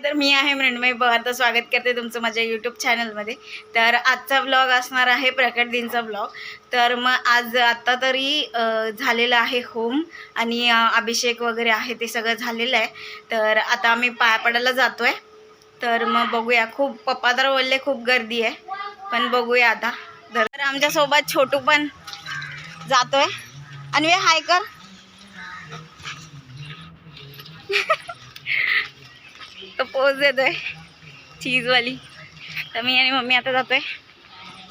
तर मी आहे मृण्मयी पवार, तर स्वागत करते तुमचं माझ्या यूट्यूब चॅनलमध्ये। तर आजचा ब्लॉग असणार आहे प्रकट दिनचा ब्लॉग। तर मग आज आत्ता तरी झालेलं आहे होम आणि अभिषेक वगैरे आहे ते सगळं झालेलं आहे। तर आता आम्ही पाया पडायला जातोय। तर मग बघूया, खूप पप्पा तर बोलले खूप गर्दी आहे, पण बघूया आता। तर आमच्यासोबत छोटू पण जातोय। आणि हाय कर तो पोज देतोय चीजवाली। तर मी आणि मम्मी आता जातोय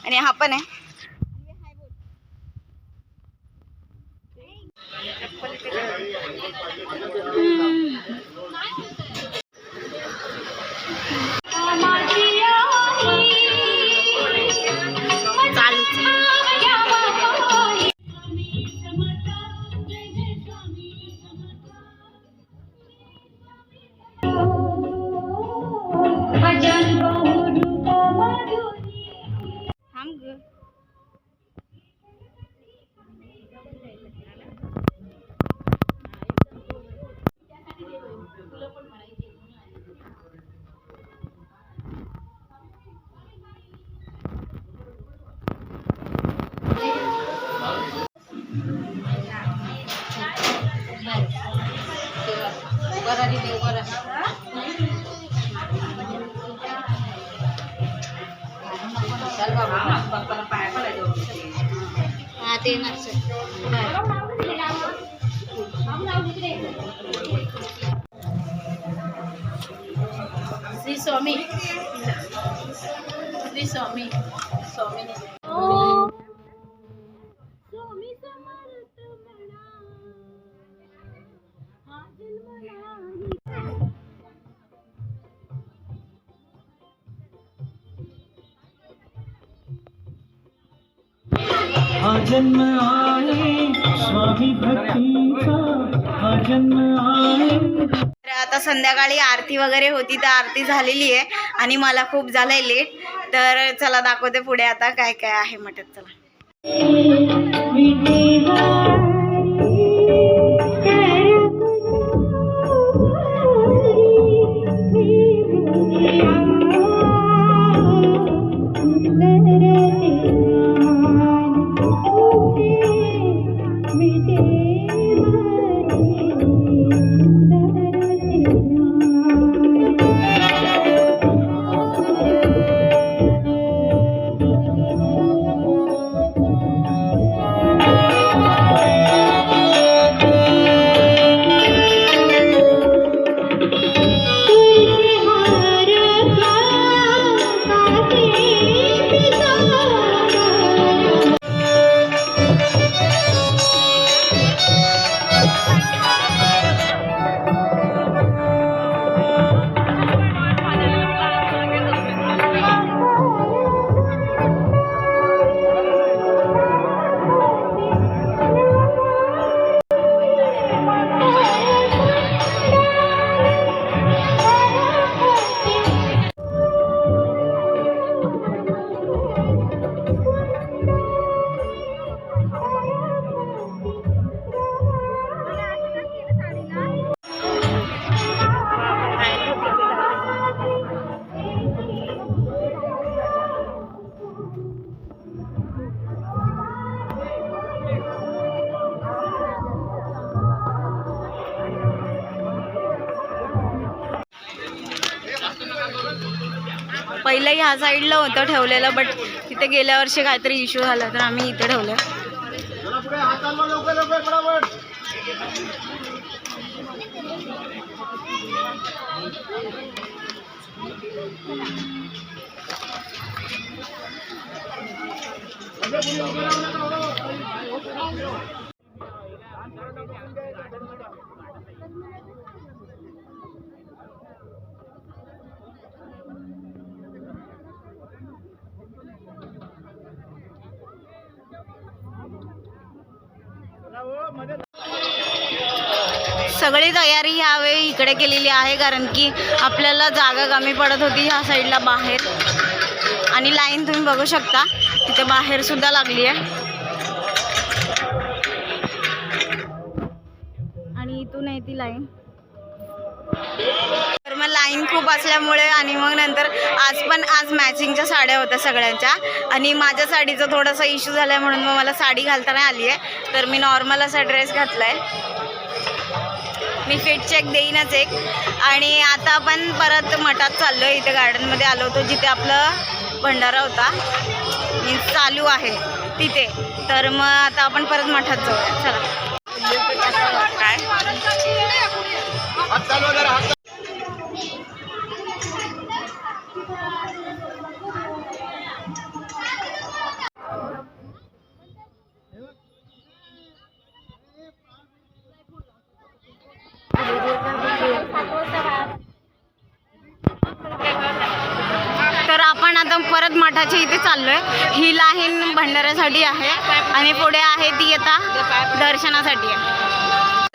आणि हा पण आहे। श्री स्वामी श्री स्वामी स्वामी हा जन्म आहे स्वामी भक्तीचा, हा जन्म आहे। आता संध्याकाळी आरती वगैरे होती, तर आरती झालेली आहे आणि मला खूप झालंय लेट। तर चला दाखवते पुढे आता काय काय आहे म्हटत। चला पहिलं ह्या साईडला होतं ठेवलेलं, बट तिथे गेल्या वर्षी काहीतरी इश्यू झाला, तर आम्ही इथे ठेवलं। सगळी तयारी यावेळी इकडे केलेली आहे, कारण की आपल्याला जागा कमी पडत होती ह्या साईडला बाहेर. आणि लाईन तुम्ही बघू शकता तिथे बाहेर सुद्धा लागली आहे. आणि इथून आहे ती लाईन. तर मग लाईन खूप असल्यामुळे आणि मग नंतर आज मॅचिंगच्या साड्या होत्या सगळ्यांच्या, आणि माझ्या साडीचा थोडासा इश्यू झाला म्हणून मग मला साडी घालता नाही आली आहे. तर मी नॉर्मल असा ड्रेस घातला आहे. मी फिट चेक देईनच एक. आणि आता आपण परत मठात चाललो आहे. इथे गार्डनमध्ये आलो होतो जिथे आपलं भंडारा होता, मीन्स चालू आहे तिथे. तर मग आता आपण परत मठात जाऊया. चला. काय तर आपण आता परत मठाच्या इथे चाललोय. ही लाईन भंडाऱ्यासाठी आहे आणि पुढे आहे ती आता दर्शनासाठी आहे.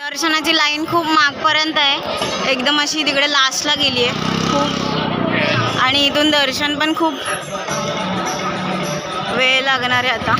दर्शनाची लाईन खूप मागपर्यंत आहे, एकदम अशी तिकडे लास्टला गेली आहे खूप. आणि इथून दर्शन पण खूप वेळ लागणार आहे आता.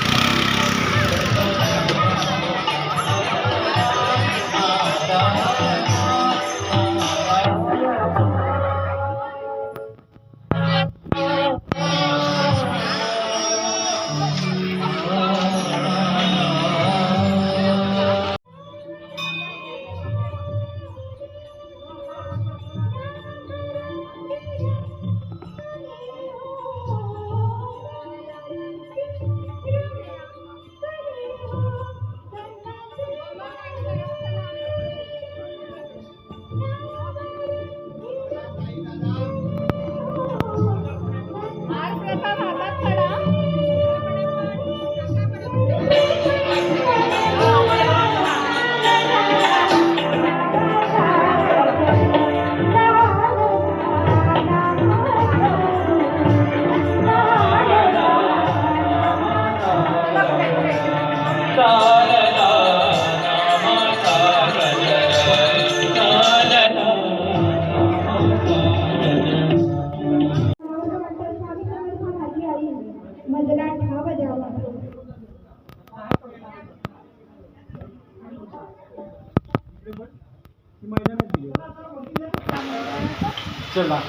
चला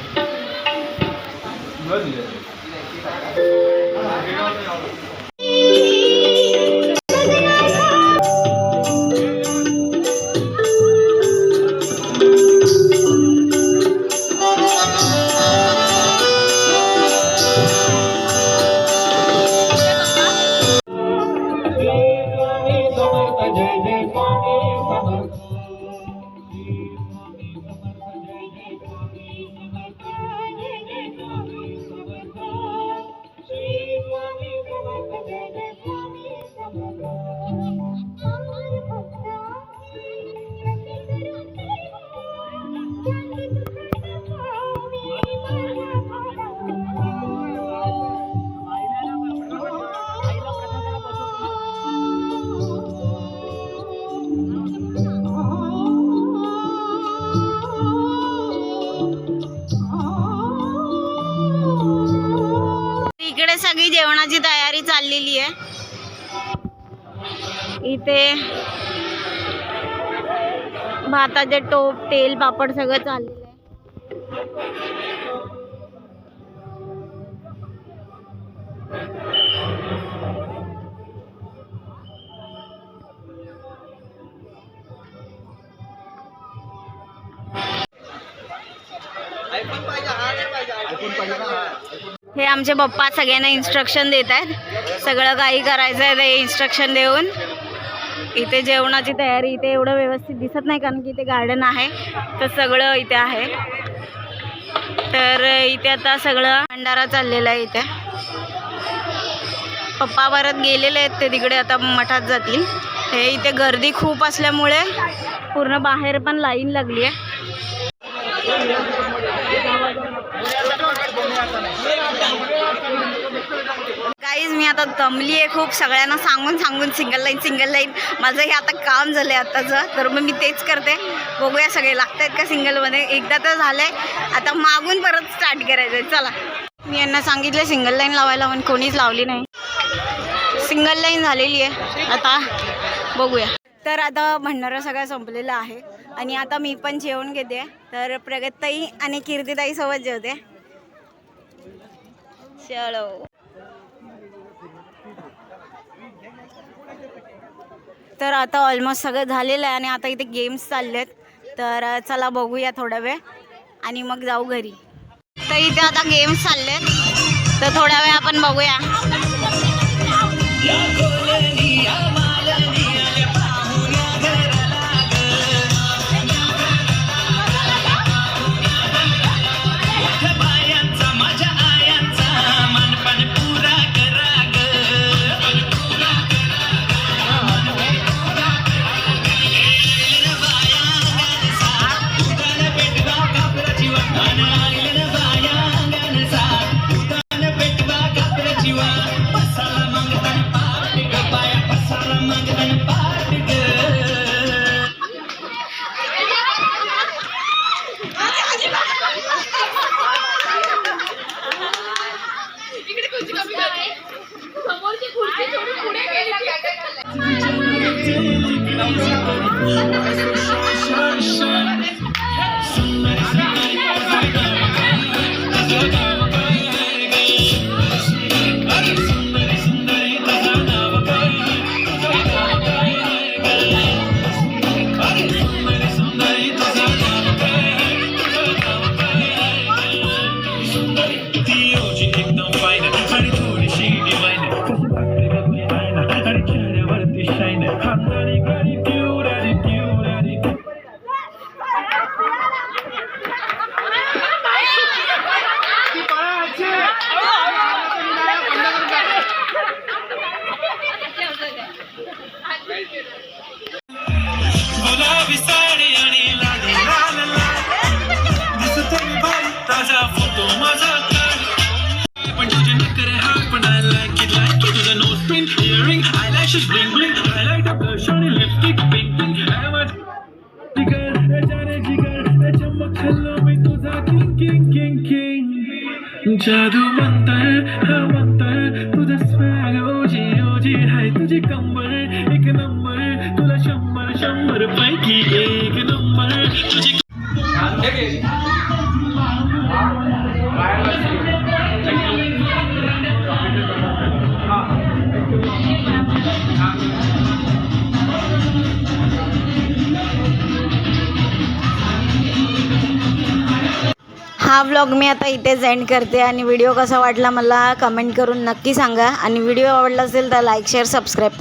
इकडे सगळी जेवणाची तयारी चाललेली आहे. इथे भाताचे टोप, तेल, पापड सगळं चाललेलं आहे. हे आमचे पप्पा सगळ्यांना इन्स्ट्रक्शन देत आहेत. सगळं काही करायचं आहे ते इन्स्ट्रक्शन देऊन. इथे जेवणाची तयारी, इथे एवढं व्यवस्थित दिसत नाही कारण की इथे गार्डन आहे, तर सगळं इथे आहे. तर इथे आता सगळं भंडारा चाललेला आहे. इथे पप्पा परत गेलेले आहेत, ते तिकडे आता मठात जातील. हे इथे गर्दी खूप असल्यामुळे पूर्ण बाहेर पण लाईन लागली आहे. गाईज मी आता दमली आहे खूप, सगळ्यांना सांगून सिंगल लाईन माझं हे आता काम झालं आहे आत्ताचं, तर मग मी तेच करते. बघूया सगळे लागत आहेत का सिंगलमध्ये. एकदा तर झालं आहे, आता मागून परत स्टार्ट करायचं आहे. चला, मी यांना सांगितलं सिंगल लाईन लावायला पण कोणीच लावली नाही. सिंगल लाईन झालेली आहे, आता बघूया. तर आता भंडारा सगळा संपलेला आहे आणि आता मी पण जेवण घेते. तर प्रगतताई आणि कीर्तिताई सोबत जेवते. चलो. तर आता ऑलमोस्ट सगळं झालेलं आहे आणि आता इथे गेम्स चाललेत. तर चला बघूया थोडा वेळ आणि मग जाऊ घरी. तर इथे आता गेम्स चाललेत, तर थोडा वेळ आपण बघूया. जादू मंतर तुझं स्वॅग ओजी हाय तुझी कंबर एक नंबर तुला 100 पैकी एक नंबर तुझी. हा व्लॉग मी आता इथेच एंड करते आणि व्हिडिओ कसा वाटला मला कमेंट करून नक्की सांगा आणि व्हिडिओ आवडला असेल तर लाईक शेअर सबस्क्राईब.